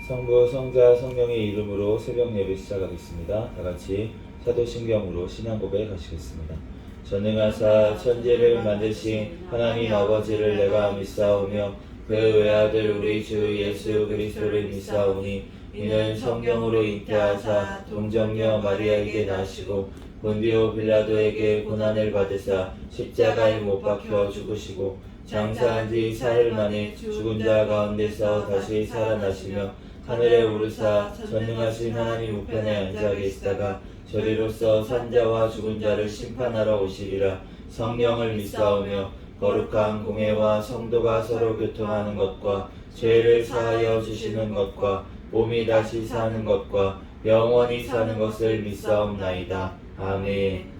성부, 성자, 성령의 이름으로 새벽 예배 시작하겠습니다. 다 같이 사도신경으로 신앙 고백 하시겠습니다. 전능하사 천지를 만드신 하나님 아버지를 내가 믿사오며 그 외아들 우리 주 예수 그리스도를 믿사오니 이는 성령으로 잉태하사 동정녀 마리아에게 나시고 본디오 빌라도에게 고난을 받으사 십자가에 못 박혀 죽으시고 장사한 지 사흘 만에 죽은 자 가운데서 다시 살아나시며 하늘에 오르사 전능하신 하나님 우편에 앉아 계시다가 저리로서 산자와 죽은 자를 심판하러 오시리라. 성령을 믿사오며 거룩한 공회와 성도가 서로 교통하는 것과 죄를 사하여 주시는 것과 몸이 다시 사는 것과 영원히 사는 것을 믿사옵나이다. 아멘.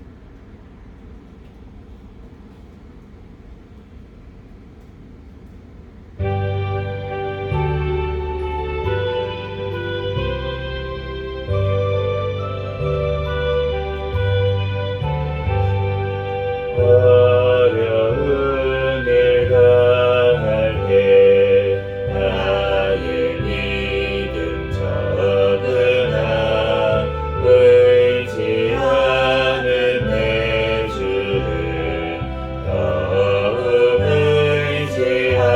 어려운 일 당할 때 나의 믿음 적으나 의지하는 내 주를 더욱 의지합니다.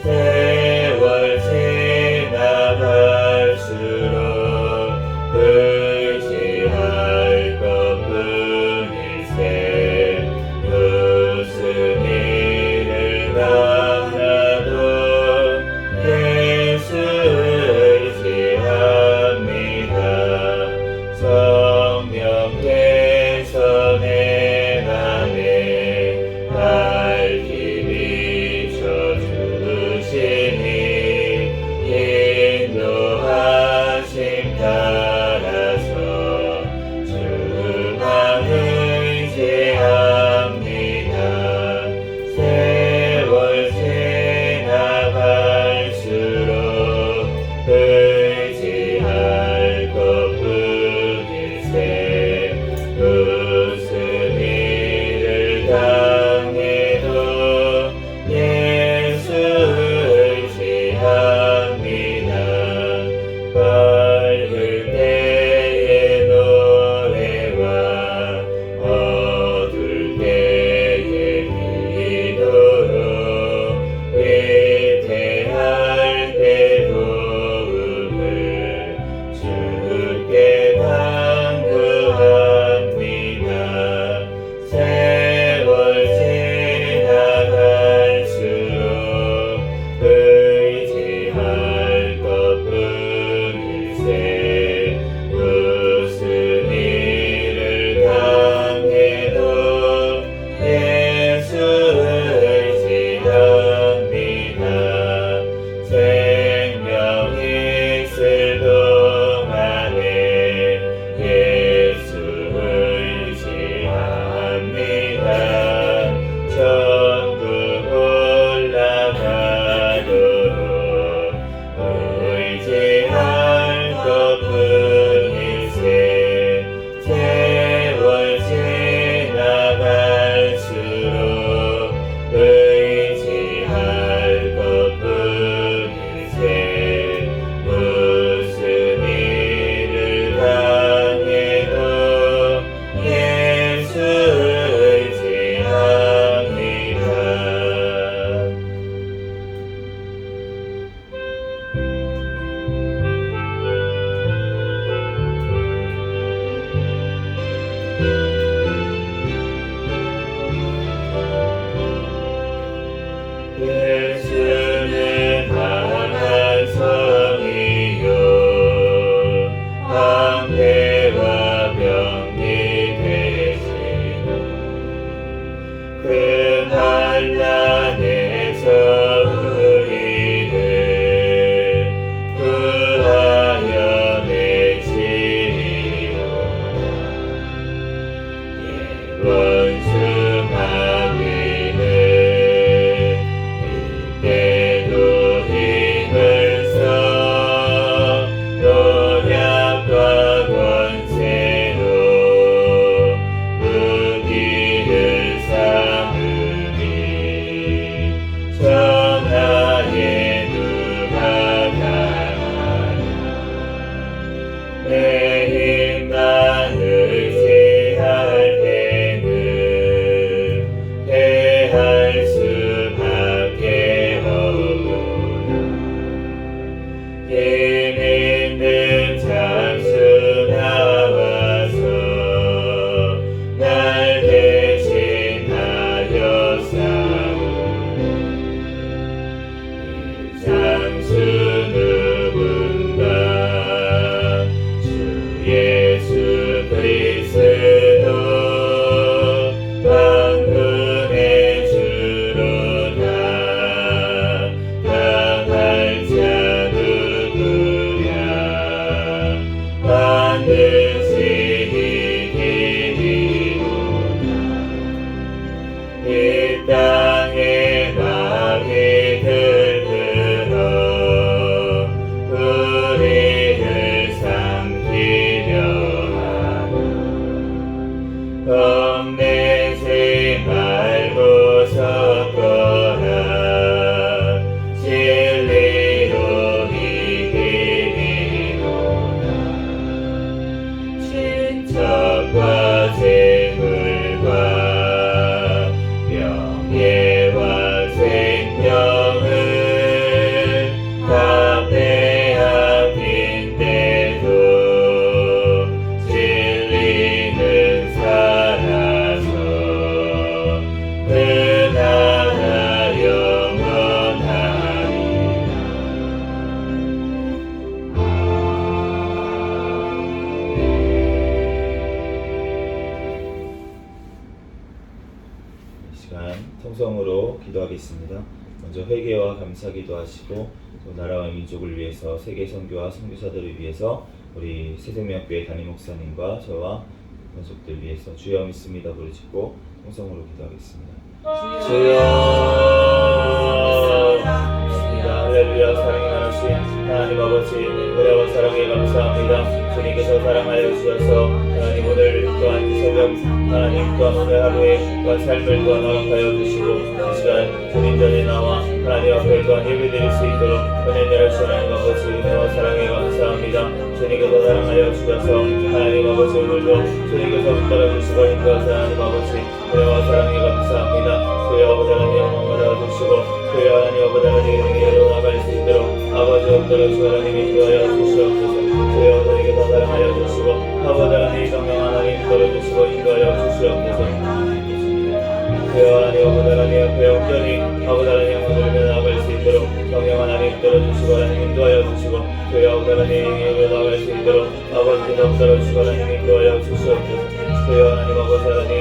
세월 지나갈수록 의지할 것뿐일세. 무슨 일을 당해도 예수 의지합니다. 성령께서 내 맘에 밝히 비춰주시니 인도하심 따라서 주만 의지합니다. 세월 지나갈수록 의지할 것뿐일세. 무슨 일을 당해도 예수 의지합니다. 밝을 때의 노래와 어두울 때의 기도로 위태할 때 도움을 주께 간구합니다. 세월 지나갈수록 의지할 것뿐일세. 무슨 일을 당해도 예수 의지합니다. 생명 있을 동안에 예수 의지합니다. 천국 올라가도록 의지할 것뿐일세. 세월 지나갈수록 의지할 것뿐일세. 무슨 일을 당해도 예수 의지합니다. 예수는 강한 성이요 황폐와 병기 되시고 그 환난에서 우리를 구하여 내시리로다. 원수 마귀는 이때도 힘을 써 노략과 권세로 무기를 삼으니 통성으로 기도하겠습니다. 먼저 회개와 감사기도 하시고 또 나라와 민족을 위해서 세계 선교와 선교사들을 위해서 우리 새생명교회 담임 목사님과 저와 권속들 위해서 주여 믿습니다 부르짖고 통성으로 기도하겠습니다. 주여 믿습니다. 할렐루야. 사랑이 많으신 하나님 아버지 은혜와 사랑에 감사합니다. 주님께서 사랑하여 주셔서 하나님 오늘 또한 이 새벽 하나님 또한 오늘 하루에 또한 삶을 또한 허락하여 주시고 이 시간 주님 전에 나와 하나님 앞에 또한 예배드릴 수 있도록 은혜 내려주신 하나님 아버지 은혜와 사랑에 감사합니다. 주님께서 사랑하여 주셔서 하나님 아버지 오늘도 주님께서 붙들어주시고 인도하사 하나님 아버지 은혜와 사랑에 감사합니다. 주여 아버지 하나님 영광 받아주시고 주여 하나님 아버지 하나님 은혜로 나갈 수 있도록 아버지 붙들어주시고 하나님 인도하여 주시옵소서. 주여 저에게서 사랑하여 주시고 아버지 하나님 성령 하나님 붙들어주시고 인도하여 주시옵소서. 주여 하나님 아버지 하나님 앞에 온전히 아버지 하나님 오늘을 나갈 수 있도록 성령 하나님 붙들어주시고 하나님 인도하여 주시고 주여 아버지 하나님 인도로 나갈 수 있도록 아버지께서 붙들어주시고 하나님 인도하여 주시옵소서. 주여 하나님 아버지 하나님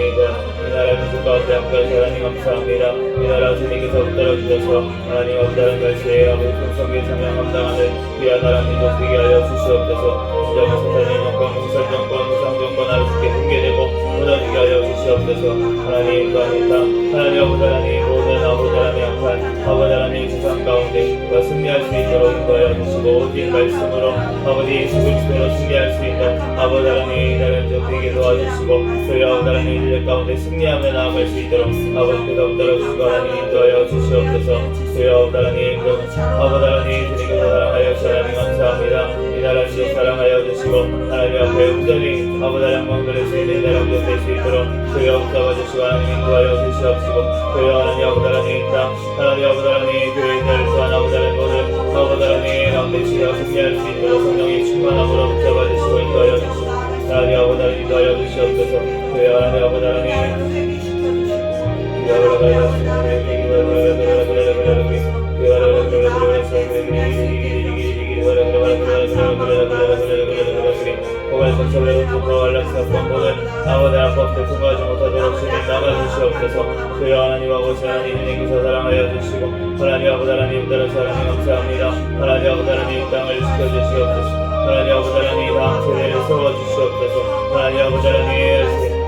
이 나라 민족 가운데 함께하시 하나님 감사합니다. 이 나라 주님께서 붙들어주셔서 하나님 아버지 하나님 말씀에 아버지 풍성의 사명 감당하는 귀한 나라 민족 되게 하여 주시옵소서. 진정한 사탄의 영광 공설정권 무상정권 아버지께 붕괴되고 무너지게 하여 주시옵소서. 하나님 또한 이 땅 하나님 아버지 하나님 모든 아버지 하나님 항상 아버지 하나님 세상 가운데 승리할 수 있도록 인도하여 주시고 오직 말씀으로 아버지 예수 그리스도로 승리할 수 있는 아버지 하나님 이 나라 민족 되게 도와주시고 저희 아버지 하나님 이들 가운데 승리하며 나아갈 수 있도록 아버지께서 붙들어주시고 하나님 인도하여 주시옵소서. 저희 아버지 하나님 아버지 하나님 주님께서 사랑하여 주시 하나님 감사합니다. 이 나라 민족 사랑하여 주시고 하나님 앞에 온전히 아버지 하나님 영광 드릴 수 있는 이 나라 민족 될 수 있도록 저희 붙잡아 주시고 하나님 인도하여 주시옵시고 저희 하나님 아버지 하나님 땅 하나님 아버지 하나님 교회들 또한 아버지 하나님 모든 아버지 하나님 가운데 지혜와 승리할 수 있도록 성령의 충만함으로 붙잡아 주시고 인도하여 주시고 하나님 아버지 하나님 인도하여 주시옵소서. 저희 하나님 아버지 하나님 아버지 앞에 통과하지 못하도록 주님 막아주시옵소서. 주여 하나님 아버지 하나님 주님께서 사랑하여 주시고 하나님 아버지 하나님 따라서 하나님 감사합니다. 하나님 아버지 하나님 땅을 지켜주시옵소서. 하나님 아버지 하나님 다음 세대를 세워주시옵소서. 하나님 아버지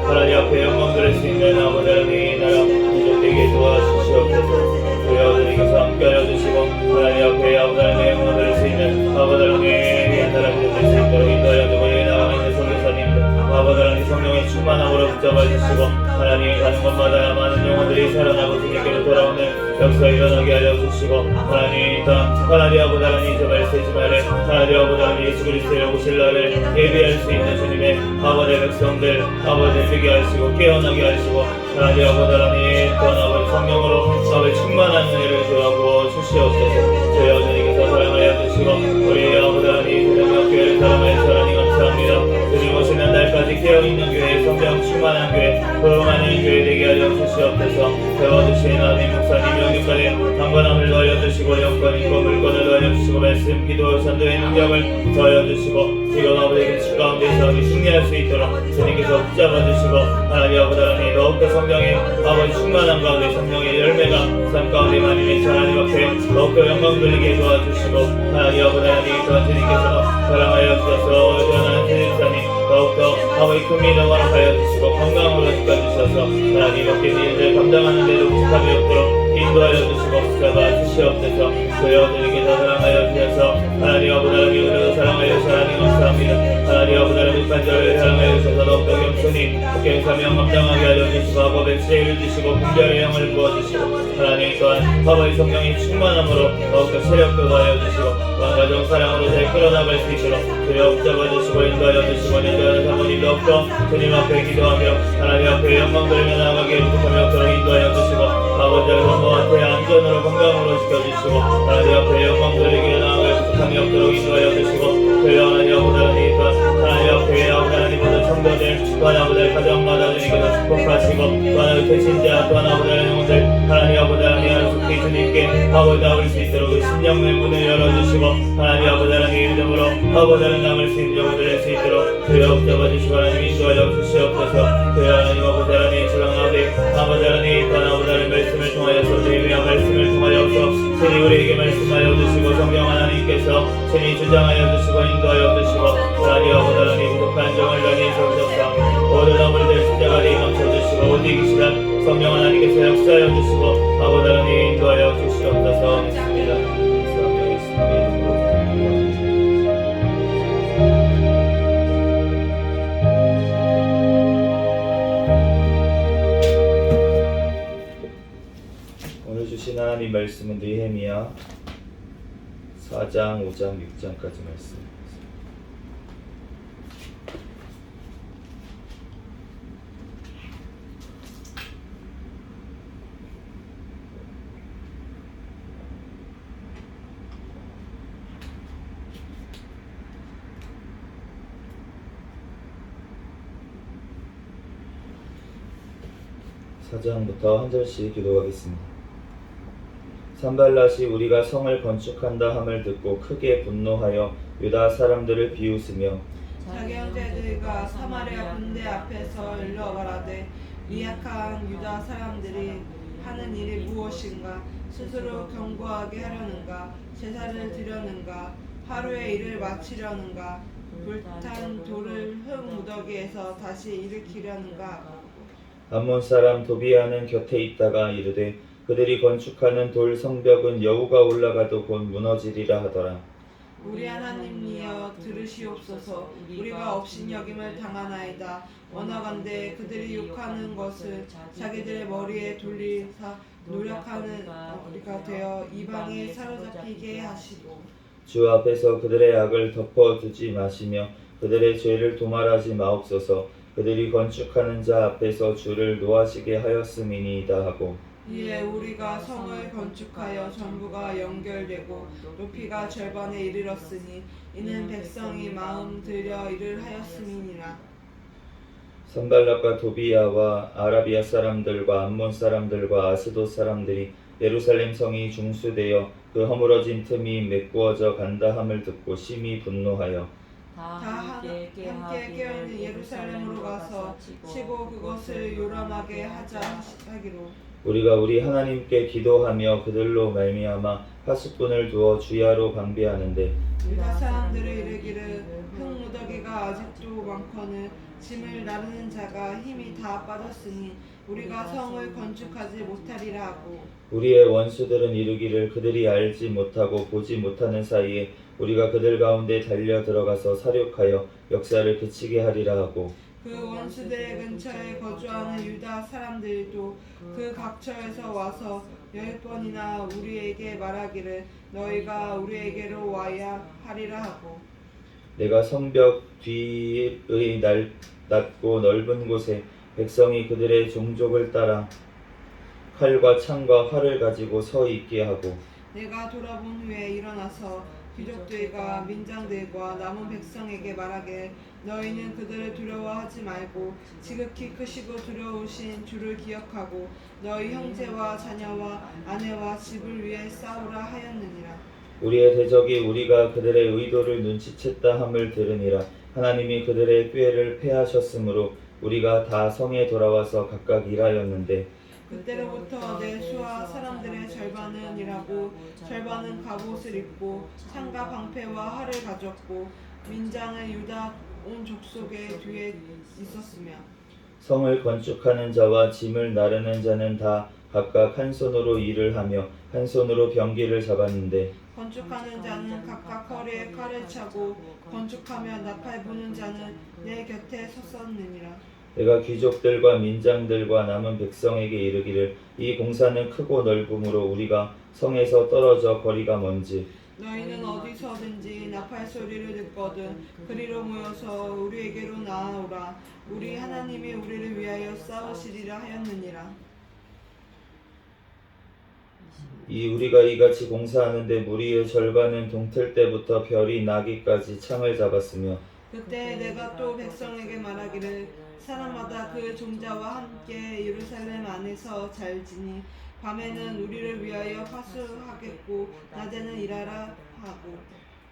하나님 앞에 영광 드릴 수 있는 아버지 하나님 나라 민족 되게 도와주시옵소서. 주여 주님께서 함께하여 주시고 하나님 앞에 아버지 하나님 영광 드릴 수 있는 아버지 하나님 위한 나라 민족 될 수 있도록 인도하여 주고 이 나라가 있는 선교사님들 아버지 하나님 성령의 충만함으로 붙잡아 주시고 하나님 가는 곳마다 많은 영혼들이 살아나고 주님께로 돌아오는 역사 일어나게 하여 주시고 하나님 일단 하나님 아버지 하나님 저 말세지 말에 하나님 아버지 하나님 예수 그리스도의 오실 날을 예비할 수 있는 주님의 아버지의 백성들 아버지 되게 하시고 깨어나게 하시고 하나님 아버지 하나님 또한 아버지 성령으로 아버지 충만한 은혜를 주하고 주시옵소서. 저희 주님께서 사랑하여 주시고 우리 아버지 하나님 새생명교회를 사랑하여 주시 하나님 감사합니다. 주님 오시는 날까지 깨어있는 교회 성령 충만한 교회 도움하는 교회 되게 하여 주시옵소서. 세워주신 하나님 목사님 영육간에 강건함을 더하여주시고 영권 있고 물건을 더하여주시고 말씀 기도 선도의 능력을 더하여주시고 지금 아버지의 집 가운데서 승리할 수 있도록 주님께서 붙잡아주시고 하나님 아버지 하나님 더욱더 성령의 아버지 충만한 가운데 성령의 열매가 삶 가운데 많이 맺혀 하나님 앞에 더욱더 영광 돌리게 도와주시고 하나님 아버지 하나님 또한 주님께서 사랑하여 주셔서 전하는 주님사님 더욱더 아버지 큰 믿음 허락하여 주시고 건강으로 지켜주셔서 하나님 어깨 일을 감당하는 데도 부족함이 없도록 인도하여 주시고 붙잡아 주시옵소서. 주여 주님께서 사랑하여 주셔서 하나님 아버지 하나님 우리도 사랑하여 주셔서 하나님 감사합니다. 하나님 아버지 하나님 판절을 사랑하여 주셔서 더욱더 겸손히 국경 사명 감당하게 하여 주시고 아버지의 지혜를 주시고 분별의 영을 부어주시고 하나님 또한 아버지 성령의 충만함으로 더욱더 체력도 더하여 주시고 또한 가정 사랑으로 잘 끌어나갈 수 있도록 주여 붙잡아 주시고 인도하여 주시고 인도하는 사모님 더욱더 주님 앞에 기도하며 하나님 앞에 영광 돌리며 나아가게 부족함이 없도록 인도하여 주시고 아버지 부모한테 안전으로 건강으로 지켜주시고 하나님 앞에 영광 돌리게 나아가게 부족함이 없도록 인도하여 주시고 주여 하나님 아버지 하나님 하나님 앞에 하나님 모든 성도들 또한 아버지 가정마다 주님께서 축복하시고 또한 배신자 또한 아버지 하나님들 하나님 아버지 하나님 속히 주님께 아버지 나올 수 있도록 그 신령의 문을 열어주시고 하나님 아버지 하나님 이름으로 아버지 하나님 남을 수 있는 영혼들을 수 있도록 주여 붙잡아주시고 하나님 인도하여 주시옵소서. 주여 하나님 아버지 하나님 주랑하오되 아버지 하나님 하나보다는 말씀을 통하여서 주의 위한 말씀을 통하여서 신이 우리에게 말씀하여 주시고 성령 하나님께서 신이 주장하여 주시고 인도하여 주시고 하나님 아버지 하나님 부족한 점을 너희 주옵소서. 모든 어머니들 십자가에 감춰주시고 어디 계시든 성령 하나님께서 역사하여 주시고 아버지 하나님 인도하여 주시옵소서. 믿습니다. 성령 있습니다. 오늘 주신 하나님 말씀은 느헤미야 4장, 5장, 6장까지 말씀. 사장부터 한 절씩 기도하겠습니다. 산발랏이 우리가 성을 건축한다 함을 듣고 크게 분노하여 유다 사람들을 비웃으며 자기 형제들과 사마리아 군대 앞에서 일러 말하되 이 약한 유다 사람들이 하는 일이 무엇인가? 스스로 견고하게 하려는가? 제사를 드려는가? 하루에 일을 마치려는가? 불탄 돌을 흙 무더기에서 다시 일으키려는가? 암몬 사람 도비아는 곁에 있다가 이르되 그들이 건축하는 돌 성벽은 여호가 올라가도 곧 무너지리라 하더라. 우리 하나님이여 들으시옵소서. 우리가 업신여김을 당하나이다. 원하건대 그들이 욕하는 것을 자기들의 머리에 돌리사 노력하는 우리가 되어 이방에 사로잡히게 하시고 주 앞에서 그들의 악을 덮어두지 마시며 그들의 죄를 도말하지 마옵소서. 그들이 건축하는 자 앞에서 주를 노하시게 하였음이니이다 하고 이에 우리가 성을 건축하여 전부가 연결되고 높이가 절반에 이르렀으니 이는 백성이 마음 들여 일을 하였음이니라. 산발랏과 도비야와 아라비아 사람들과 암몬 사람들과 아스돗 사람들이 예루살렘 성이 중수되어 그 허물어진 틈이 메꾸어져 간다 함을 듣고 심히 분노하여 다 함께 깨어있는 예루살렘으로 가서 치고 그것을 요란하게 하자 하기로 우리가 우리 하나님께 기도하며 그들로 말미암아 파수꾼을 두어 주야로 방비하는데 유다 사람들을 이르기를 흙 무더기가 아직도 많거늘 짐을 나르는 자가 힘이 다 빠졌으니 우리가 성을 건축하지 못하리라 하고 우리의 원수들은 이르기를 그들이 알지 못하고 보지 못하는 사이에 우리가 그들 가운데 달려 들어가서 사륙하여 역사를 그치게 하리라 하고 그 원수들의 근처에 거주하는 유다 사람들도 그 각처에서 와서 10번이나 우리에게 말하기를 너희가 우리에게로 와야 하리라 하고 내가 성벽 뒤의 낮고 넓은 곳에 백성이 그들의 종족을 따라 칼과 창과 활을 가지고 서 있게 하고 내가 돌아본 후에 일어나서 귀족들과 민장들과 남은 백성에게 말하길 너희는 그들을 두려워하지 말고 지극히 크시고 두려우신 주를 기억하고 너희 형제와 자녀와 아내와 집을 위해 싸우라 하였느니라. 우리의 대적이 우리가 그들의 의도를 눈치챘다 함을 들으니라. 하나님이 그들의 꾀를 패하셨으므로 우리가 다 성에 돌아와서 각각 일하였는데 그때로부터 내 수하 사람들의 절반은 일하고 절반은 갑옷을 입고 창과 방패와 활을 가졌고 민장은 유다 온 족속의 뒤에 있었으며 성을 건축하는 자와 짐을 나르는 자는 다 각각 한 손으로 일을 하며 한 손으로 병기를 잡았는데 건축하는 자는 각각 허리에 칼을 차고 건축하며 나팔 부는 자는 내 곁에 섰었느니라. 내가 귀족들과 민장들과 남은 백성에게 이르기를 이 공사는 크고 넓음으로 우리가 성에서 떨어져 거리가 먼지 너희는 어디서든지 나팔 소리를 듣거든 그리로 모여서 우리에게로 나아오라. 우리 하나님이 우리를 위하여 싸우시리라 하였느니라. 우리가 이같이 공사하는데 무리의 절반은 동틀 때부터 별이 나기까지 창을 잡았으며 그때 내가 또 백성에게 말하기를 사람마다 그 종자와 함께 예루살렘 안에서 잘지니 밤에는 우리를 위하여 화수하겠고 낮에는 일하라 하고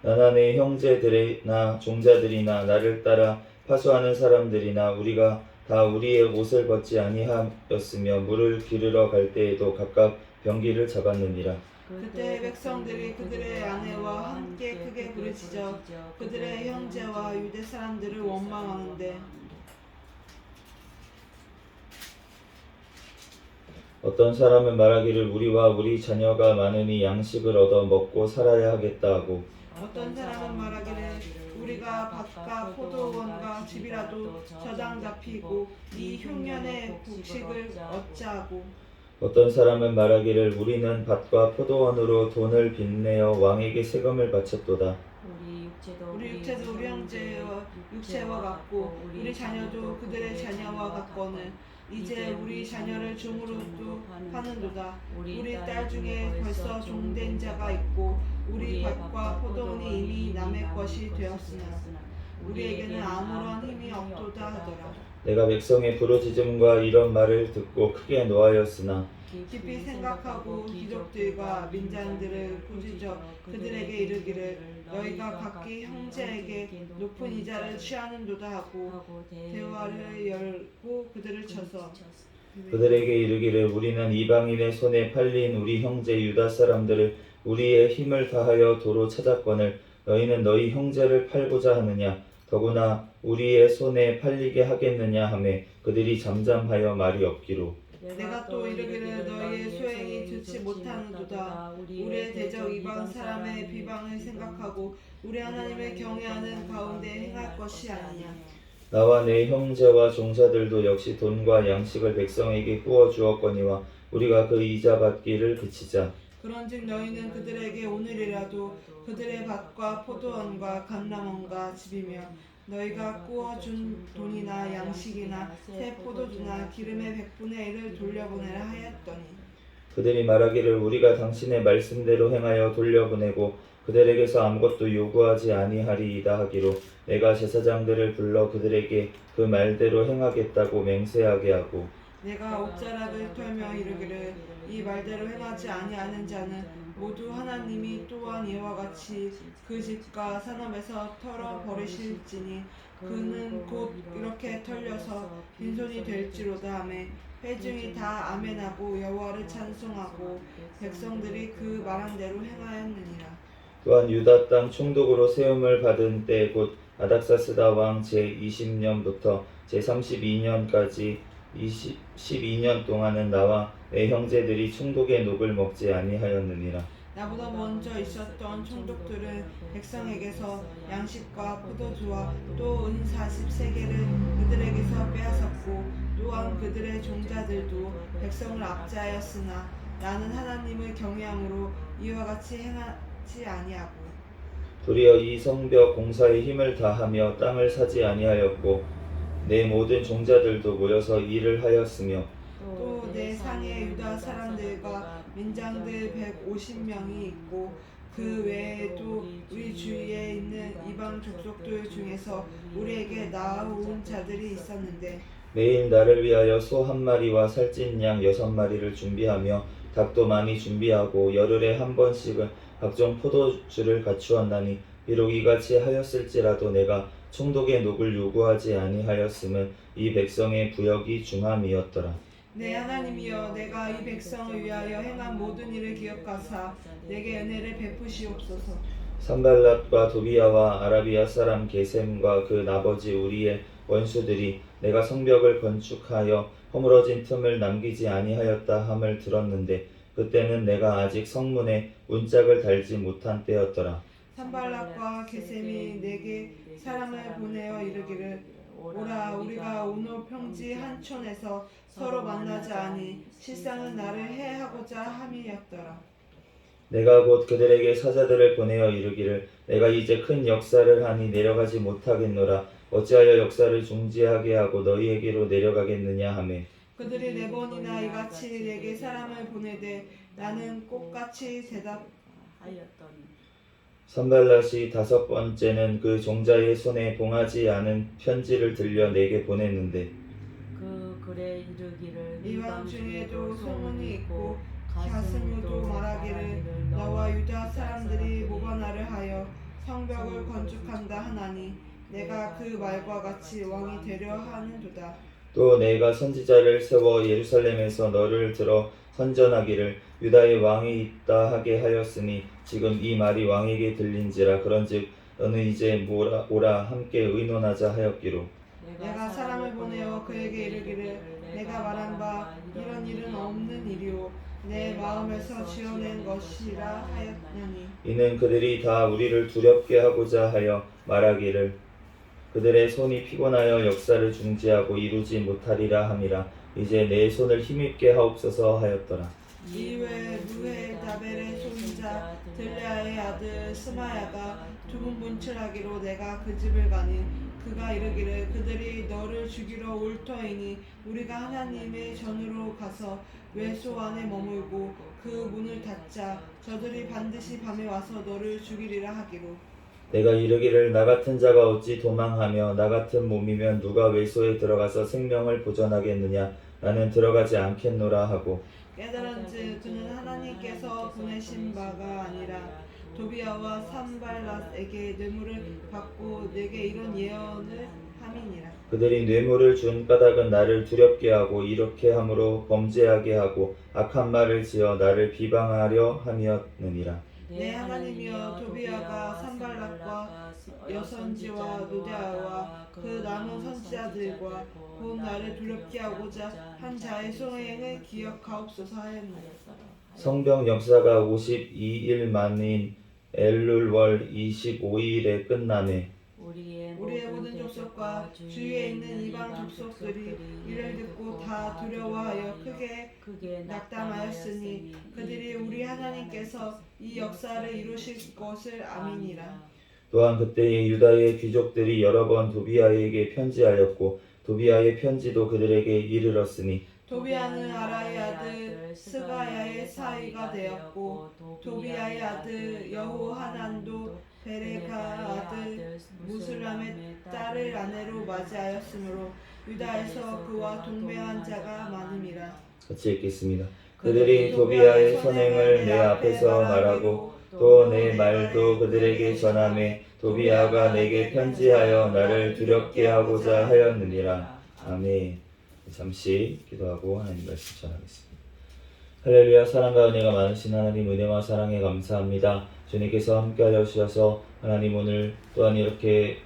나나 내 형제들이나 종자들이나 나를 따라 파수하는 사람들이나 우리가 다 우리의 옷을 벗지 아니하였으며 물을 기르러 갈 때에도 각각 병기를 잡았느니라. 그때 백성들이 그들의 아내와 함께 크게 부르짖어 그들의 형제와 유대 사람들을 원망하는데 어떤 사람은 말하기를 우리와 우리 자녀가 많으니 양식을 얻어 먹고 살아야 하겠다 하고 어떤 사람은 말하기를 우리가 밭과 포도원과 집이라도 저당 잡히고 이 흉년의 곡식을 얻자 하고 어떤 사람은 말하기를 우리는 밭과 포도원으로 돈을 빚내어 왕에게 세금을 바쳤도다. 우리 육체도 우리 형제와 육체와 같고 우리 자녀도 그들의 자녀와 같거늘 이제 우리 자녀를 종으로도 하는도다. 우리 딸 중에 벌써 종된 자가 있고 우리 밭과 포도원이 이미 남의 것이 되었으나 우리에게는 아무런 힘이 없도다 하더라. 내가 백성의 부르짖음과 이런 말을 듣고 크게 노하였으나 깊이 생각하고 귀족들과 민장들을 꾸짖어 그들에게 이르기를 너희가 각기 형제에게 높은 이자를 취하는도다 하고 대화를 열고 그들을 쳐서 그들에게 이르기를 우리는 이방인의 손에 팔린 우리 형제 유다 사람들을 우리의 힘을 다하여 도로 찾았거늘 너희는 너희 형제를 팔고자 하느냐 더구나 우리의 손에 팔리게 하겠느냐 하며 그들이 잠잠하여 말이 없기로 내가 또 이르기를 너희의 소행이 좋지 못하는도다. 우리의 대적 이방 사람의 비방을 생각하고 우리 하나님을 경외하는 가운데 행할 것이 아니냐. 나와 내 형제와 종자들도 역시 돈과 양식을 백성에게 구워 주었거니와 우리가 그 이자 받기를 그치자. 그런즉 너희는 그들에게 오늘이라도 그들의 밭과 포도원과 감람원과 집이며 너희가 구워준 돈이나 양식이나 새 포도주나 기름의 100분의 1을 돌려보내라 하였더니 그들이 말하기를 우리가 당신의 말씀대로 행하여 돌려보내고 그들에게서 아무것도 요구하지 아니하리이다 하기로 내가 제사장들을 불러 그들에게 그 말대로 행하겠다고 맹세하게 하고 내가 옷자락을 털며 이르기를 이 말대로 행하지 아니하는 자는 모두 하나님이 또한 이와 같이 그 집과 산업에서 털어 버리실지니 그는 곧 이렇게 털려서 빈손이 될지로다 하며 회중이 다 아멘하고 여호와를 찬송하고 백성들이 그 말한 대로 행하였느니라. 또한 유다 땅 총독으로 세움을 받은 때 곧 아닥사스다 왕 제20년부터 제32년까지 12년 동안은 나와 내 형제들이 총독의 녹을 먹지 아니하였느니라. 나보다 먼저 있었던 총독들은 백성에게서 양식과 포도주와 또 은 40세겔을 그들에게서 빼앗았고 또한 그들의 종자들도 백성을 압제하였으나 나는 하나님을 경외함으로 이와 같이 행하지 아니하고 도리어 이 성벽 공사에 힘을 다하며 땅을 사지 아니하였고 내 모든 종자들도 모여서 일을 하였으며 또 내 상의 유다 사람들과 민장들 150명이 있고 그 외에도 우리 주위에 있는 이방 족속들 중에서 우리에게 나아온 자들이 있었는데 매일 나를 위하여 소 한 마리와 살찐 양 6마리를 준비하며 닭도 많이 준비하고 열흘에 한 번씩은 각종 포도주를 갖추었나니 비록 이같이 하였을지라도 내가 총독의 녹을 요구하지 아니하였음은 이 백성의 부역이 중함이었더라. 내 하나님이여 내가 이 백성을 위하여 행한 모든 일을 기억하사 내게 은혜를 베푸시옵소서. 산발랏과 도비야와 아라비아 사람 게셈과 그 아버지 우리의 원수들이 내가 성벽을 건축하여 허물어진 틈을 남기지 아니하였다 함을 들었는데 그때는 내가 아직 성문에 문짝을 달지 못한 때였더라. 산발락과 게셈이 내게 사람을 보내어 이르기를 오라 우리가 오늘 평지 한 촌에서 서로 만나자 하니 실상은 나를 해하고자 함이었더라. 내가 곧 그들에게 사자들을 보내어 이르기를 내가 이제 큰 역사를 하니 내려가지 못하겠노라. 어찌하여 역사를 중지하게 하고 너희에게로 내려가겠느냐 하며 그들이 네 번이나 이같이 내게 사람을 보내되 나는 꽃같이 대답하였더니 산발랏이 5번째는 그 종자의 손에 봉하지 않은 편지를 들려 내게 보냈는데 그 글에 이르기를 이방 중에도 소문이 있고 가슴으로 말하기를 너와 유다 사람들이 모반하를 하여 성벽을 건축한다 하나니 내가 그 말과 같이 왕이 되려 하는도다. 또 내가 선지자를 세워 예루살렘에서 너를 들어 선전하기를 유다의 왕이 있다 하게 하였으니 지금 이 말이 왕에게 들린지라. 그런즉 너는 이제 오라 함께 의논하자 하였기로. 내가 사람을 보내어 그에게 이르기를 내가 말한 바 이런 일은 없는 일이요 내 마음에서 지어낸 것이라 하였나니 이는 그들이 다 우리를 두렵게 하고자 하여 말하기를 그들의 손이 피곤하여 역사를 중지하고 이루지 못하리라 함이라. 이제 내 손을 힘있게 하옵소서 하였더라. 이외에 무헬 다벨의 손자 들레아의 아들 스마야가 두분 분출하기로 내가 그 집을 가니 그가 이르기를 그들이 너를 죽이러 올 터이니 우리가 하나님의 전으로 가서 외소 안에 머물고 그 문을 닫자. 저들이 반드시 밤에 와서 너를 죽이리라 하기로 내가 이르기를 나 같은 자가 어찌 도망하며 나 같은 몸이면 누가 외소에 들어가서 생명을 보전하겠느냐. 나는 들어가지 않겠노라 하고 깨달은즉 그는 하나님께서 보내신 바가 아니라 도비아와 산발랏에게 뇌물을 받고 내게 이런 예언을 함이니라. 그들이 뇌물을 준 까닭은 나를 두렵게 하고 이렇게 함으로 범죄하게 하고 악한 말을 지어 나를 비방하려 함이었느니라. 내 하나님이여 도비아가 산발락과 여선지와 노대아와 그 남은 선지자들과 곧 나를 두렵게 하고자 한 자의 소행을 기억하옵소서 하였노라. 성벽 역사가 52일 만인 엘룰월 25일에 끝나매 우리의 모든 족속과 주위에 있는 이방 족속들이 이를 듣고 다 두려워하여 크게 낙담하였으니 그들이 우리 하나님께서 이 역사를 이루실 것을 아미니라. 또한 그때에 유다의 귀족들이 여러 번 도비아에게 편지하였고 도비아의 편지도 그들에게 이르렀으니 도비아는 아라의 아들 스가야의 사위가 되었고 도비아의 아들 여호하난도 베레가 아들 무슬람의 딸을 아내로 맞이하였으므로 유다에서 그와 동맹한 자가 많음이라. 같이 읽겠습니다. 그들이 도비아의 선행을 내 앞에서 말하고 또 내 말도 그들에게 전하매 도비아가 내게 편지하여 나를 두렵게 하고자 하였느니라. 아멘. 잠시 기도하고 하나님 말씀 전하겠습니다. 할렐루야. 사랑과 은혜가 많으신 하나님 은혜와 사랑에 감사합니다. 주님께서 함께하여 주셔서 하나님 오늘 또한 이렇게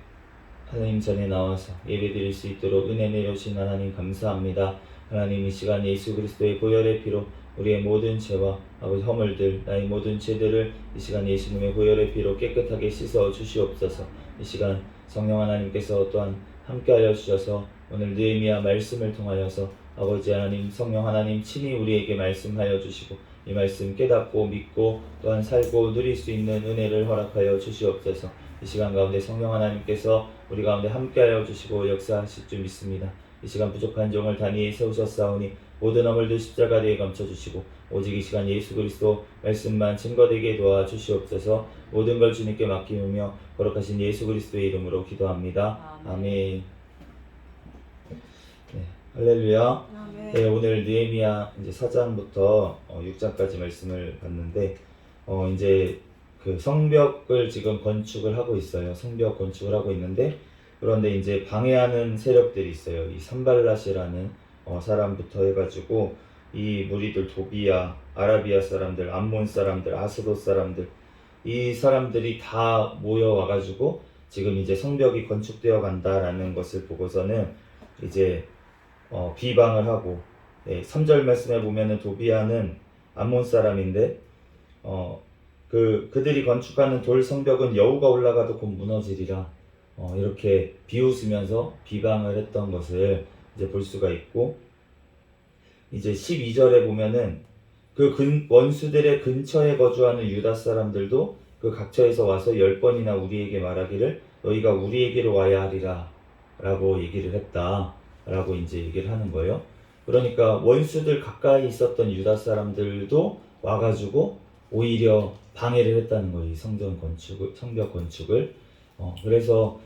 하나님 전에 나와서 예배드릴 수 있도록 은혜 내려주신 하나님 감사합니다. 하나님 이 시간 예수 그리스도의 보혈의 피로 우리의 모든 죄와 아버지 허물들 나의 모든 죄들을 이 시간 예수님의 보혈의 피로 깨끗하게 씻어 주시옵소서. 이 시간 성령 하나님께서 또한 함께하여 주셔서 오늘 느헤미야 말씀을 통하여서 아버지 하나님 성령 하나님 친히 우리에게 말씀하여 주시고 이 말씀 깨닫고 믿고 또한 살고 누릴 수 있는 은혜를 허락하여 주시옵소서. 이 시간 가운데 성령 하나님께서 우리 가운데 함께하여 주시고 역사하실 줄 믿습니다. 이 시간 부족한 종을 단위에 세우셨사오니 모든 허물들 십자가에 감춰주시고 오직 이 시간 예수 그리스도 말씀만 증거되게 도와주시옵소서. 모든 걸 주님께 맡기며 거룩하신 예수 그리스도의 이름으로 기도합니다. 아멘. 네, 할렐루야. 아멘. 네, 오늘 느헤미야 이제 4장부터 6장까지 말씀을 봤는데 이제 그 성벽을 지금 건축을 하고 있어요. 성벽 건축을 하고 있는데 그런데 이제 방해하는 세력들이 있어요. 이 산발랏이라는 사람부터 해가지고 이 무리들 도비아, 아라비아 사람들, 암몬 사람들, 아스돗 사람들 이 사람들이 다 모여와가지고 지금 이제 성벽이 건축되어 간다라는 것을 보고서는 이제 비방을 하고 3절 말씀에 보면은 도비아는 암몬 사람인데 그들이 건축하는 돌 성벽은 여우가 올라가도 곧 무너지리라 이렇게 비웃으면서 비방을 했던 것을 이제 볼 수가 있고 이제 12절에 보면은 그 원수들의 근처에 거주하는 유다 사람들도 그 각처에서 와서 10번이나 우리에게 말하기를 너희가 우리에게로 와야 하리라 라고 얘기를 했다 라고 이제 얘기를 하는 거예요. 그러니까 원수들 가까이 있었던 유다 사람들도 와가지고 오히려 방해를 했다는 거예요. 이 성벽 건축을. 그래서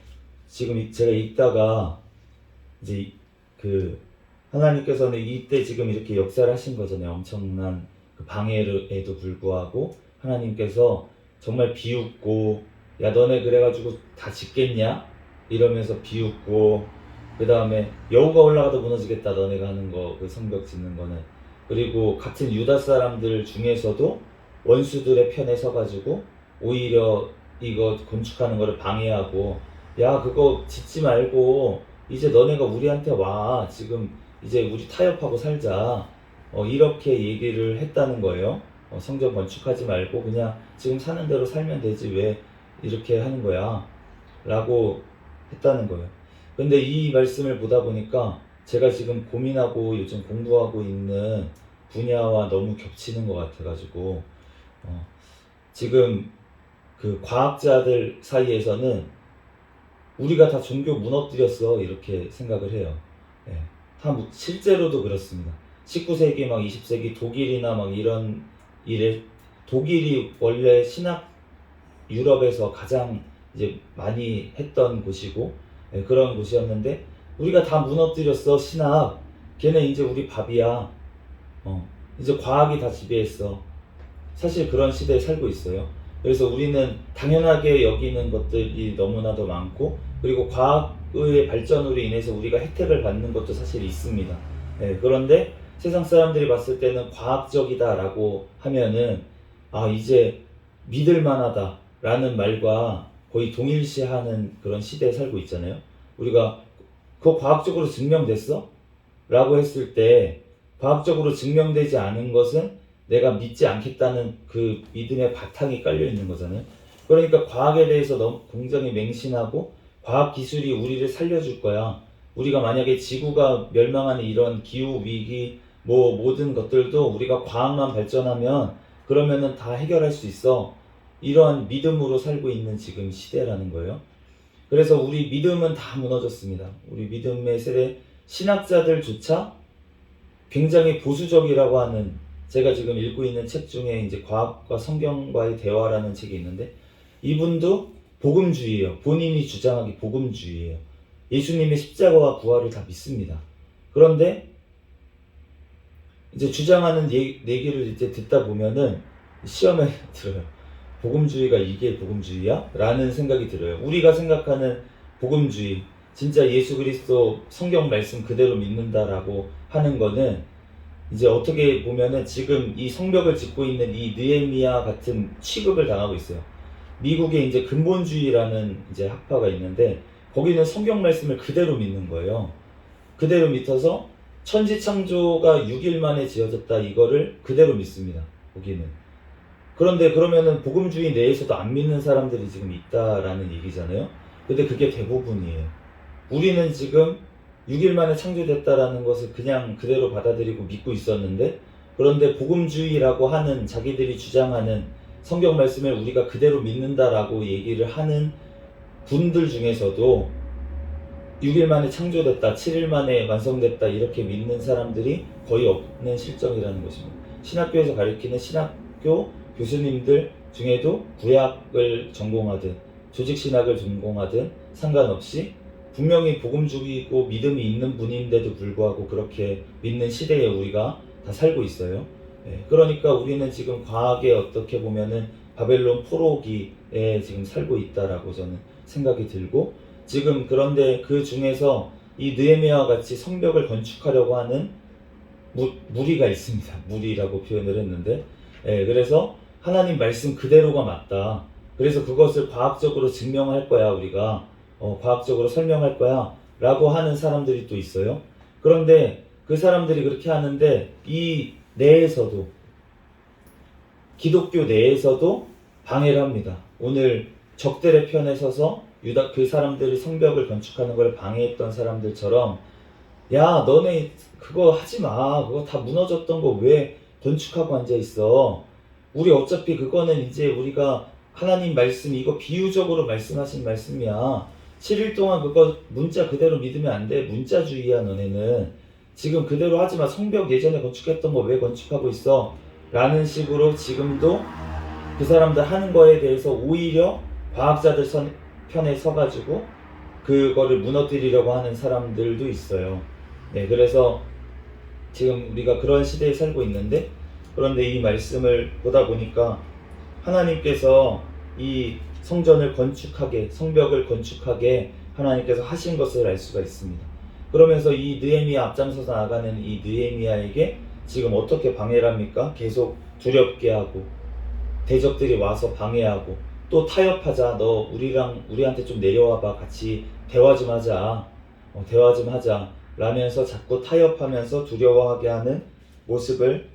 지금 제가 읽다가 이제 그 하나님께서는 이때 지금 이렇게 역사를 하신 거잖아요. 엄청난 그 방해에도 불구하고 하나님께서 정말 비웃고 야 너네 그래가지고 다 짓겠냐? 이러면서 비웃고, 그 다음에 여우가 올라가도 무너지겠다 너네가 하는 거, 그 성벽 짓는 거는. 그리고 같은 유다 사람들 중에서도 원수들의 편에 서가지고 오히려 이거 건축하는 거를 방해하고, 야 그거 짓지 말고 이제 너네가 우리한테 와, 지금 이제 우리 타협하고 살자, 이렇게 얘기를 했다는 거예요. 성전 건축하지 말고 그냥 지금 사는 대로 살면 되지 왜 이렇게 하는 거야 라고 했다는 거예요. 근데 이 말씀을 보다 보니까 제가 지금 고민하고 요즘 공부하고 있는 분야와 너무 겹치는 것 같아가지고, 지금 그 과학자들 사이에서는 우리가 다 종교 무너뜨렸어 이렇게 생각을 해요. 예. 실제로도 그렇습니다. 19세기 막 20세기 독일이나 막 이런 일에, 독일이 원래 신학 유럽에서 가장 이제 많이 했던 곳이고, 예, 그런 곳이었는데 우리가 다 무너뜨렸어 신학. 걔네 이제 우리 밥이야. 이제 과학이 다 지배했어. 사실 그런 시대에 살고 있어요. 그래서 우리는 당연하게 여기는 것들이 너무나도 많고, 그리고 과학의 발전으로 인해서 우리가 혜택을 받는 것도 사실 있습니다. 예, 그런데 세상 사람들이 봤을 때는 과학적이다 라고 하면은 이제 믿을만하다 라는 말과 거의 동일시하는 그런 시대에 살고 있잖아요. 우리가 그거 과학적으로 증명됐어? 라고 했을 때, 과학적으로 증명되지 않은 것은 내가 믿지 않겠다는 그 믿음의 바탕이 깔려 있는 거잖아요. 그러니까 과학에 대해서 너무 굉장히 맹신하고, 과학 기술이 우리를 살려줄 거야. 우리가 만약에 지구가 멸망하는 이런 기후 위기 모든 것들도 우리가 과학만 발전하면 그러면은 다 해결할 수 있어. 이러한 믿음으로 살고 있는 지금 시대라는 거예요. 그래서 우리 믿음은 다 무너졌습니다. 우리 믿음의 세대 신학자들조차 굉장히 보수적이라고 하는, 제가 지금 읽고 있는 책 중에 이제 과학과 성경과의 대화라는 책이 있는데, 이분도 복음주의예요. 본인이 주장하기 복음주의예요. 예수님의 십자가와 부활을 다 믿습니다. 그런데 이제 주장하는 얘기를 이제 듣다 보면은 시험에 들어요. 복음주의가 이게 복음주의야? 라는 생각이 들어요. 우리가 생각하는 복음주의, 진짜 예수 그리스도 성경 말씀 그대로 믿는다라고 하는 거는 이제 어떻게 보면은 지금 이 성벽을 짓고 있는 이 느헤미야 같은 취급을 당하고 있어요. 미국에 이제 근본주의라는 이제 학파가 있는데, 거기는 성경 말씀을 그대로 믿는 거예요. 그대로 믿어서 천지창조가 6일 만에 지어졌다 이거를 그대로 믿습니다. 거기는. 그런데 그러면은 복음주의 내에서도 안 믿는 사람들이 지금 있다라는 얘기잖아요. 근데 그게 대부분이에요. 우리는 지금 6일 만에 창조됐다라는 것을 그냥 그대로 받아들이고 믿고 있었는데, 그런데 복음주의라고 하는 자기들이 주장하는 성경 말씀을 우리가 그대로 믿는다라고 얘기를 하는 분들 중에서도 6일 만에 창조됐다, 7일 만에 완성됐다 이렇게 믿는 사람들이 거의 없는 실정이라는 것입니다. 신학교에서 가르치는 신학교 교수님들 중에도 구약을 전공하든 조직신학을 전공하든 상관없이 분명히 복음주의고 믿음이 있는 분인데도 불구하고 그렇게 믿는 시대에 우리가 다 살고 있어요. 그러니까 우리는 지금 과학에 어떻게 보면은 바벨론 포로기에 지금 살고 있다라고 저는 생각이 들고, 지금 그런데 그 중에서 이 느헤미야와 같이 성벽을 건축하려고 하는 무리가 있습니다. 무리라고 표현을 했는데, 그래서 하나님 말씀 그대로가 맞다. 그래서 그것을 과학적으로 증명할 거야 우리가. 과학적으로 설명할 거야 라고 하는 사람들이 또 있어요. 그런데 그 사람들이 그렇게 하는데, 이 내에서도, 기독교 내에서도 방해를 합니다. 오늘 적들의 편에 서서 유다 그 사람들이 성벽을 건축하는 걸 방해했던 사람들처럼, 야 너네 그거 하지 마, 그거 다 무너졌던 거 왜 건축하고 앉아 있어. 우리 어차피 그거는 이제 우리가 하나님 말씀 이거 비유적으로 말씀하신 말씀이야. 7일 동안 그거 문자 그대로 믿으면 안 돼. 문자주의야 너네는. 지금 그대로 하지 마. 성벽 예전에 건축했던 거 왜 건축하고 있어? 라는 식으로 지금도 그 사람들 하는 거에 대해서 오히려 과학자들 편에 서가지고 그거를 무너뜨리려고 하는 사람들도 있어요. 그래서 지금 우리가 그런 시대에 살고 있는데, 그런데 이 말씀을 보다 보니까 하나님께서 이 성전을 건축하게, 성벽을 건축하게 하나님께서 하신 것을 알 수가 있습니다. 그러면서 이 느헤미야 앞장서서 나가는 이 느헤미야에게 지금 어떻게 방해를 합니까? 계속 두렵게 하고 대적들이 와서 방해하고 또 타협하자, 너 우리한테 좀 내려와봐, 같이 대화 좀 하자, 대화 좀 하자 라면서 자꾸 타협하면서 두려워하게 하는 모습을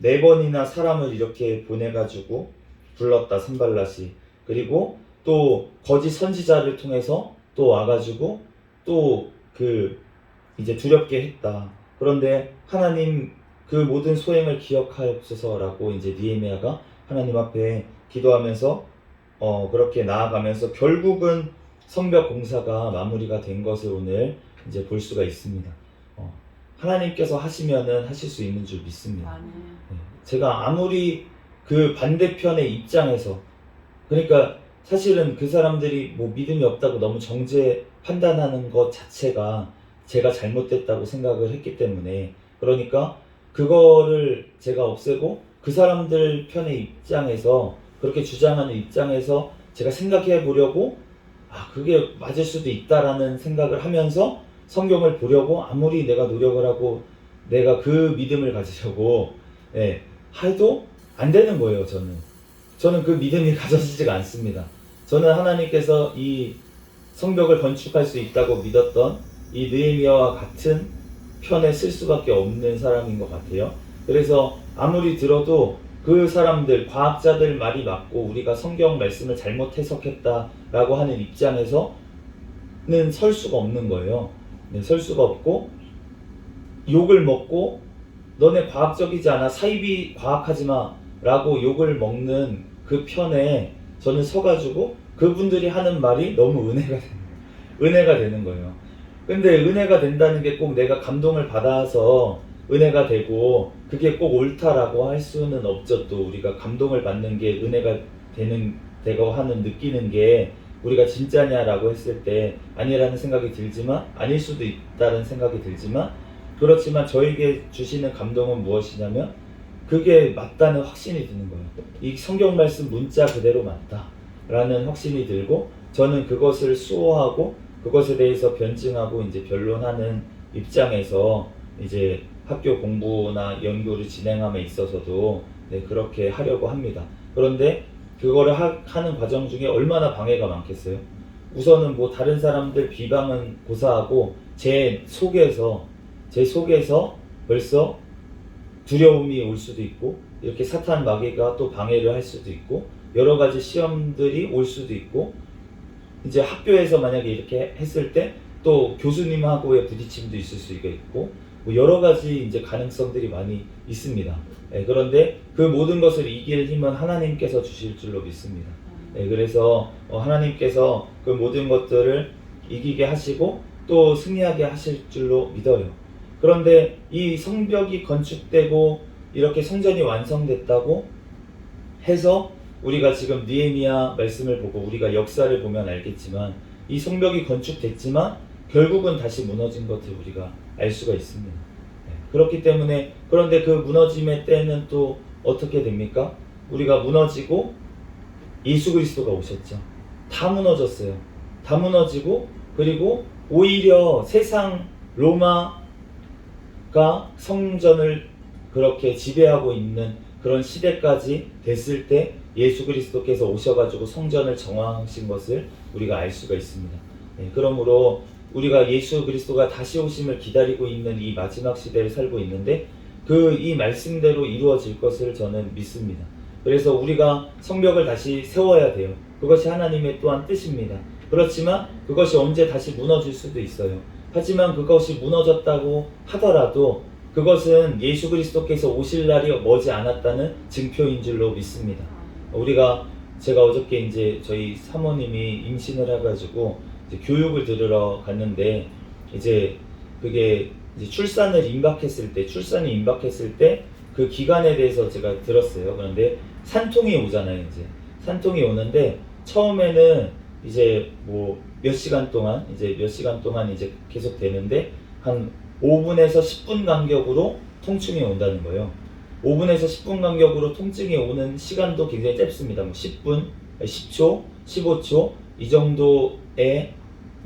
4번이나 사람을 이렇게 보내가지고 불렀다, 산발랏이. 그리고 또 거짓 선지자를 통해서 또 와가지고 또 이제 두렵게 했다. 그런데 하나님 그 모든 소행을 기억하옵소서라고 이제 느헤미야가 하나님 앞에 기도하면서 그렇게 나아가면서 결국은 성벽 공사가 마무리가 된 것을 오늘 이제 볼 수가 있습니다. 하나님께서 하시면은 하실 수 있는 줄 믿습니다. 네. 제가 아무리 그 반대편의 입장에서, 그러니까 사실은 그 사람들이 뭐 믿음이 없다고 너무 정죄 판단하는 것 자체가 제가 잘못됐다고 생각을 했기 때문에, 그러니까 그거를 제가 없애고 그 사람들 편의 입장에서, 그렇게 주장하는 입장에서 제가 생각해 보려고, 그게 맞을 수도 있다라는 생각을 하면서 성경을 보려고 아무리 내가 노력을 하고 내가 그 믿음을 가지려고 해도 안 되는 거예요. 저는 그 믿음이 가져지지가 않습니다. 저는 하나님께서 이 성벽을 건축할 수 있다고 믿었던 이 느헤미야와 같은 편에 쓸 수밖에 없는 사람인 것 같아요. 그래서 아무리 들어도 그 사람들, 과학자들 말이 맞고 우리가 성경 말씀을 잘못 해석했다라고 하는 입장에서는 설 수가 없는 거예요. 설 수가 없고 욕을 먹고 너네 과학적이지 않아, 사이비 과학하지 마 라고 욕을 먹는 그 편에 저는 서가지고 그분들이 하는 말이 너무 은혜가 되는 거예요. 근데 은혜가 된다는 게 꼭 내가 감동을 받아서 은혜가 되고 그게 꼭 옳다라고 할 수는 없죠. 또 우리가 감동을 받는 게 은혜가 되고 하는, 느끼는 게 우리가 진짜냐라고 했을 때 아니라는 생각이 들지만, 아닐 수도 있다는 생각이 들지만, 그렇지만 저에게 주시는 감동은 무엇이냐면 그게 맞다는 확신이 드는 거예요. 이 성경 말씀 문자 그대로 맞다라는 확신이 들고, 저는 그것을 수호하고 그것에 대해서 변증하고 이제 변론하는 입장에서 이제 학교 공부나 연구를 진행함에 있어서도 그렇게 하려고 합니다. 그런데 그거를 하는 과정 중에 얼마나 방해가 많겠어요? 우선은 뭐 다른 사람들 비방은 고사하고 제 속에서 벌써 두려움이 올 수도 있고, 이렇게 사탄 마귀가 또 방해를 할 수도 있고, 여러 가지 시험들이 올 수도 있고, 이제 학교에서 만약에 이렇게 했을 때 또 교수님하고의 부딪힘도 있을 수가 있고, 뭐 여러 가지 이제 가능성들이 많이 있습니다. 그런데 그 모든 것을 이길 힘은 하나님께서 주실 줄로 믿습니다. 그래서 하나님께서 그 모든 것들을 이기게 하시고 또 승리하게 하실 줄로 믿어요. 그런데 이 성벽이 건축되고 이렇게 성전이 완성됐다고 해서 우리가 지금 느헤미야 말씀을 보고 우리가 역사를 보면 알겠지만, 이 성벽이 건축됐지만 결국은 다시 무너진 것을 우리가 알 수가 있습니다. 그렇기 때문에, 그런데 그 무너짐의 때는 또 어떻게 됩니까? 우리가 무너지고 예수 그리스도가 오셨죠. 다 무너졌어요. 다 무너지고, 그리고 오히려 세상 로마가 성전을 그렇게 지배하고 있는 그런 시대까지 됐을 때 예수 그리스도께서 오셔가지고 성전을 정화하신 것을 우리가 알 수가 있습니다. 그러므로 우리가 예수 그리스도가 다시 오심을 기다리고 있는 이 마지막 시대를 살고 있는데 이 말씀대로 이루어질 것을 저는 믿습니다. 그래서 우리가 성벽을 다시 세워야 돼요. 그것이 하나님의 또한 뜻입니다. 그렇지만 그것이 언제 다시 무너질 수도 있어요. 하지만 그것이 무너졌다고 하더라도 그것은 예수 그리스도께서 오실 날이 머지 않았다는 증표인 줄로 믿습니다. 제가 어저께 이제 저희 사모님이 임신을 해가지고 이제 교육을 들으러 갔는데, 이제 그게 이제 출산이 임박했을 때 그 기간에 대해서 제가 들었어요. 그런데 산통이 오잖아요. 이제 산통이 오는데 처음에는 이제 뭐 몇 시간 동안 이제 계속 되는데 한 5분에서 10분 간격으로 통증이 온다는 거예요. 5분에서 10분 간격으로 통증이 오는 시간도 굉장히 짧습니다. 뭐 10분, 10초, 15초 이 정도의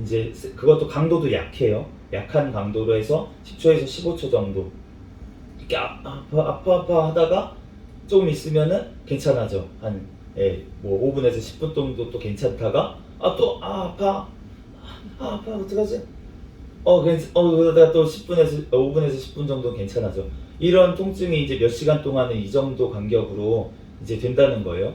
이제 그것도 강도도 약해요. 약한 강도로 해서 10초에서 15초 정도 이렇게 아파 하다가 조금 있으면은 괜찮아져. 뭐 5분에서 10분 정도 또 괜찮다가 아파 어떡하지? 그러다가 또 5분에서 10분 정도 괜찮아져. 이런 통증이 이제 몇 시간 동안은 이 정도 간격으로 이제 된다는 거예요.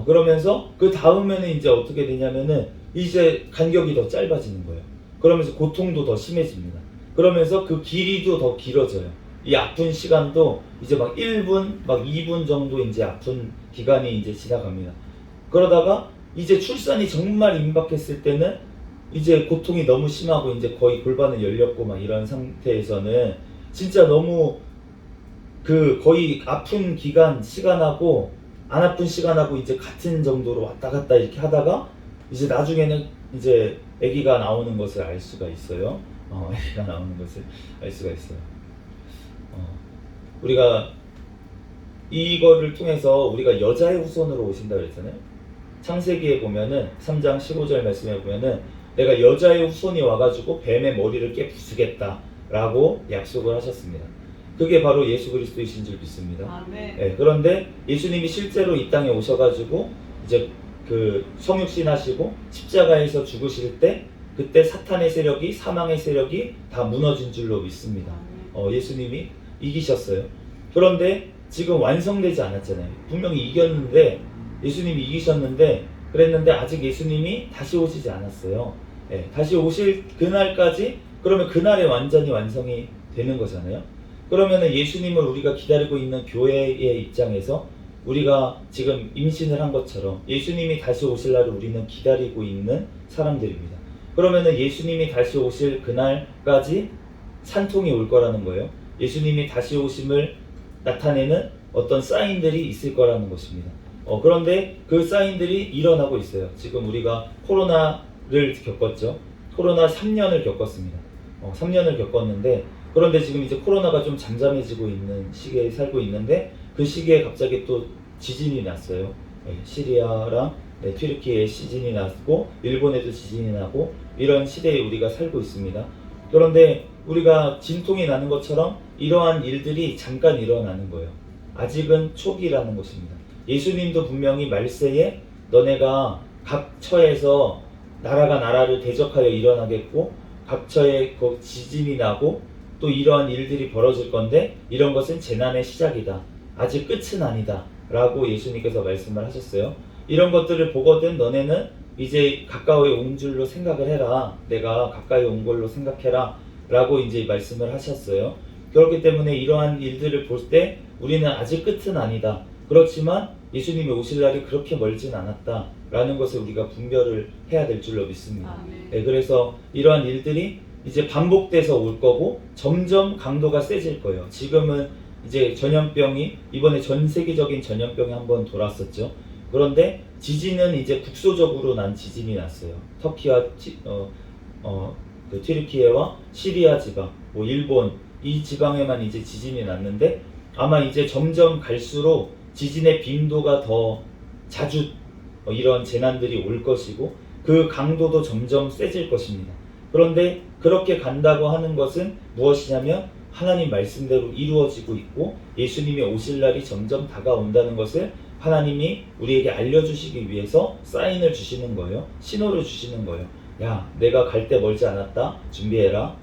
그러면서 그 다음에는 이제 어떻게 되냐면은 이제 간격이 더 짧아지는 거예요. 그러면서 고통도 더 심해집니다. 그러면서 그 길이도 더 길어져요. 이 아픈 시간도 이제 막 1분, 막 2분 정도 이제 아픈 기간이 이제 지나갑니다. 그러다가 이제 출산이 정말 임박했을 때는 이제 고통이 너무 심하고 이제 거의 골반을 열렸고 막 이런 상태에서는 진짜 너무 그 거의 아픈 기간 시간하고 안 아픈 시간하고 이제 같은 정도로 왔다 갔다 이렇게 하다가 이제 나중에는 이제 아기가 나오는 것을 알 수가 있어요. 아기가 나오는 것을 알 수가 있어요. 우리가 이거를 통해서 우리가 여자의 후손으로 오신다 그랬잖아요. 창세기에 보면은 3장 15절 말씀에 보면은 내가 여자의 후손이 와가지고 뱀의 머리를 깨부수겠다 라고 약속을 하셨습니다. 그게 바로 예수 그리스도이신 줄 믿습니다. 아멘. 그런데 예수님이 실제로 이 땅에 오셔가지고 이제 그 성육신 하시고 십자가에서 죽으실 때 그때 사탄의 세력이 사망의 세력이 다 무너진 줄로 믿습니다. 예수님이 이기셨어요. 그런데 지금 완성되지 않았잖아요. 분명히 이겼는데 예수님이 이기셨는데 그랬는데 아직 예수님이 다시 오시지 않았어요. 다시 오실 그날까지 그러면 그날에 완전히 완성이 되는 거잖아요. 그러면은 예수님을 우리가 기다리고 있는 교회의 입장에서 우리가 지금 임신을 한 것처럼 예수님이 다시 오실 날을 우리는 기다리고 있는 사람들입니다. 그러면은 예수님이 다시 오실 그날까지 산통이 올 거라는 거예요. 예수님이 다시 오심을 나타내는 어떤 사인들이 있을 거라는 것입니다. 그런데 그 사인들이 일어나고 있어요. 지금 우리가 코로나를 겪었죠. 코로나 3년을 겪었습니다. 3년을 겪었는데 그런데 지금 이제 코로나가 좀 잠잠해지고 있는 시기에 살고 있는데 그 시기에 갑자기 또 지진이 났어요. 시리아랑 튀르키예에 지진이 났고 일본에도 지진이 나고 이런 시대에 우리가 살고 있습니다. 그런데 우리가 진통이 나는 것처럼 이러한 일들이 잠깐 일어나는 거예요. 아직은 초기라는 것입니다. 예수님도 분명히 말세에 너네가 각 처에서 나라가 나라를 대적하여 일어나겠고 각 처에 지진이 나고 또 이러한 일들이 벌어질 건데 이런 것은 재난의 시작이다. 아직 끝은 아니다. 라고 예수님께서 말씀을 하셨어요. 이런 것들을 보거든 너네는 이제 가까이 온 줄로 생각을 해라. 내가 가까이 온 걸로 생각해라. 라고 이제 말씀을 하셨어요. 그렇기 때문에 이러한 일들을 볼 때 우리는 아직 끝은 아니다. 그렇지만 예수님이 오실 날이 그렇게 멀진 않았다. 라는 것을 우리가 분별을 해야 될 줄로 믿습니다. 그래서 이러한 일들이 이제 반복돼서 올 거고 점점 강도가 세질 거예요. 지금은 이제 전염병이 이번에 전 세계적인 전염병이 한번 돌았었죠. 그런데 지진은 이제 국소적으로 난 지진이 났어요. 터키와 그 튀르키예와 시리아 지방, 뭐 일본 이 지방에만 이제 지진이 났는데 아마 이제 점점 갈수록 지진의 빈도가 더 자주 이런 재난들이 올 것이고 그 강도도 점점 세질 것입니다. 그런데 그렇게 간다고 하는 것은 무엇이냐면 하나님 말씀대로 이루어지고 있고 예수님이 오실 날이 점점 다가온다는 것을 하나님이 우리에게 알려주시기 위해서 사인을 주시는 거예요. 신호를 주시는 거예요. 야, 내가 갈 때 멀지 않았다. 준비해라.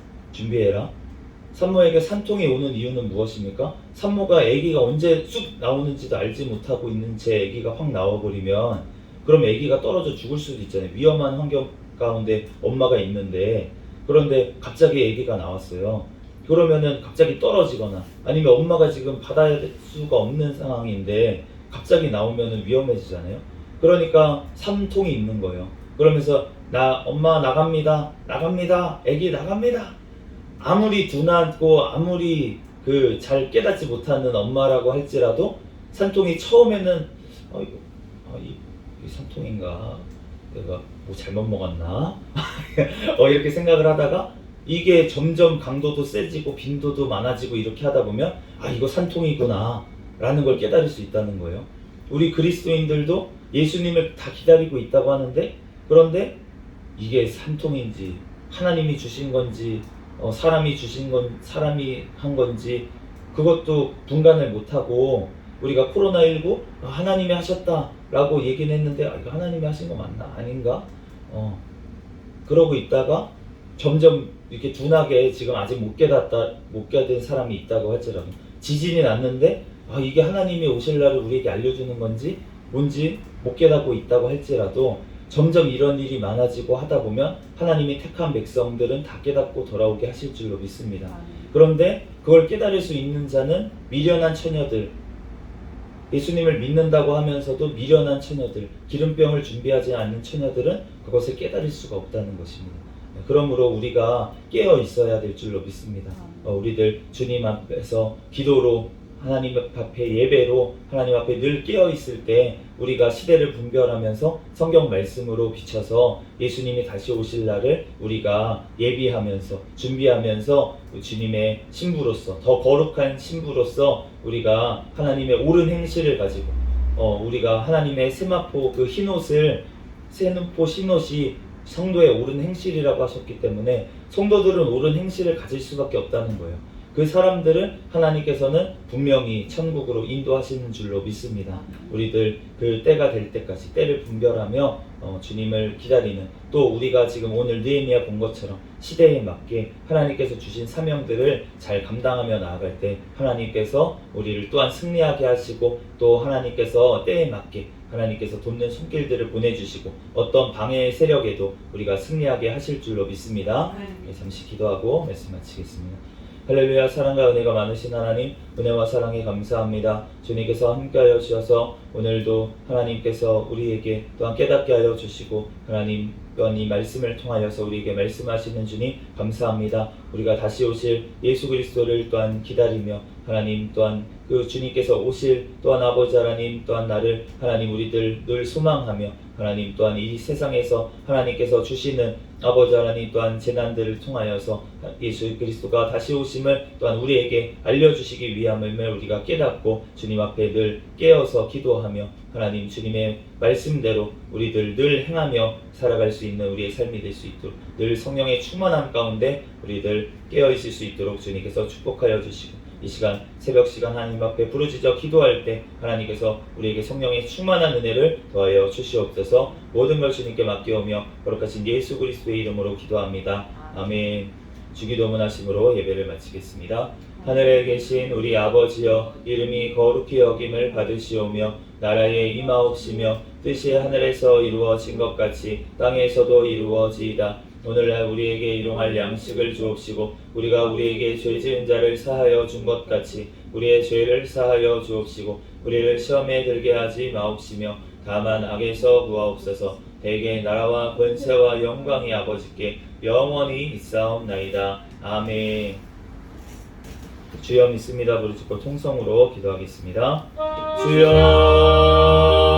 산모에게 산통이 오는 이유는 무엇입니까? 산모가 아기가 언제 쑥 나오는지도 알지 못하고 있는 제 아기가 확 나와버리면 그럼 아기가 떨어져 죽을 수도 있잖아요. 위험한 환경 가운데 엄마가 있는데 그런데 갑자기 아기가 나왔어요. 그러면은 갑자기 떨어지거나 아니면 엄마가 지금 받아야 될 수가 없는 상황인데 갑자기 나오면은 위험해지잖아요. 그러니까 산통이 있는 거예요. 그러면서 엄마 나갑니다. 아기 나갑니다. 아무리 둔하고 아무리 그 잘 깨닫지 못하는 엄마라고 할지라도 산통이 처음에는 이 산통인가 내가 뭐 잘못 먹었나 이렇게 생각을 하다가 이게 점점 강도도 세지고 빈도도 많아지고 이렇게 하다 보면 이거 산통이구나 라는 걸 깨달을 수 있다는 거예요. 우리 그리스도인들도 예수님을 다 기다리고 있다고 하는데, 그런데 이게 산통인지 하나님이 주신 건지 사람이 한 건지 그것도 분간을 못하고, 우리가 코로나19 하나님이 하셨다라고 얘기는 했는데 이거 하나님이 하신 거 맞나 아닌가 그러고 있다가 점점 이렇게 둔하게, 지금 아직 못 깨닫은 사람이 있다고 할지라도, 지진이 났는데 이게 하나님이 오실 날을 우리에게 알려주는 건지 뭔지 못 깨닫고 있다고 할지라도, 점점 이런 일이 많아지고 하다 보면 하나님이 택한 백성들은 다 깨닫고 돌아오게 하실 줄로 믿습니다. 그런데 그걸 깨달을 수 있는 자는 미련한 처녀들, 예수님을 믿는다고 하면서도 미련한 처녀들, 기름병을 준비하지 않는 처녀들은 그것을 깨달을 수가 없다는 것입니다. 그러므로 우리가 깨어 있어야 될 줄로 믿습니다. 우리들 주님 앞에서 기도로, 하나님 앞에 예배로, 하나님 앞에 늘 깨어 있을 때 우리가 시대를 분별하면서 성경 말씀으로 비춰서 예수님이 다시 오실 날을 우리가 예비하면서 준비하면서 주님의 신부로서, 더 거룩한 신부로서 우리가 하나님의 옳은 행실을 가지고 우리가 하나님의 세마포 그 흰옷을, 세누포 흰옷이 성도의 옳은 행실이라고 하셨기 때문에 성도들은 옳은 행실을 가질 수밖에 없다는 거예요. 그 사람들을 하나님께서는 분명히 천국으로 인도하시는 줄로 믿습니다. 우리들 그 때가 될 때까지 때를 분별하며 주님을 기다리는, 또 우리가 지금 오늘 느헤미야 본 것처럼 시대에 맞게 하나님께서 주신 사명들을 잘 감당하며 나아갈 때 하나님께서 우리를 또한 승리하게 하시고, 또 하나님께서 때에 맞게 하나님께서 돕는 손길들을 보내주시고 어떤 방해의 세력에도 우리가 승리하게 하실 줄로 믿습니다. 잠시 기도하고 말씀 마치겠습니다. 할렐루야. 사랑과 은혜가 많으신 하나님, 은혜와 사랑에 감사합니다. 주님께서 함께하여 주셔서 오늘도 하나님께서 우리에게 또한 깨닫게 하여 주시고, 하나님 또한 이 말씀을 통하여서 우리에게 말씀하시는 주님 감사합니다. 우리가 다시 오실 예수 그리스도를 또한 기다리며, 하나님 또한 그 주님께서 오실 또한 아버지 하나님 또한 나를 하나님 우리들 늘 소망하며, 하나님 또한 이 세상에서 하나님께서 주시는 아버지 하나님 또한 재난들을 통하여서 예수 그리스도가 다시 오심을 또한 우리에게 알려주시기 위함을 우리가 깨닫고 주님 앞에 늘 깨어서 기도하며, 하나님 주님의 말씀대로 우리들 늘 행하며 살아갈 수 있는 우리의 삶이 될 수 있도록, 늘 성령의 충만함 가운데 우리들 깨어 있을 수 있도록 주님께서 축복하여 주시고, 이 시간 새벽 시간 하나님 앞에 부르짖어 기도할 때 하나님께서 우리에게 성령의 충만한 은혜를 더하여 주시옵소서. 모든 걸 주님께 맡겨오며 거룩하신 예수 그리스도의 이름으로 기도합니다. 아멘. 주기도문 하심으로 예배를 마치겠습니다. 하늘에 계신 우리 아버지여, 이름이 거룩히 여김을 받으시오며 나라에 임하옵시며 뜻이 하늘에서 이루어진 것 같이 땅에서도 이루어지이다. 오늘날 우리에게 일용할 양식을 주옵시고, 우리가 우리에게 죄 지은 자를 사하여 준 것 같이 우리의 죄를 사하여 주옵시고, 우리를 시험에 들게 하지 마옵시며 다만 악에서 구하옵소서. 대개 나라와 권세와 영광이 아버지께 영원히 있사옵나이다. 아멘. 주여 믿습니다 부르짖고 통성으로 기도하겠습니다. 주여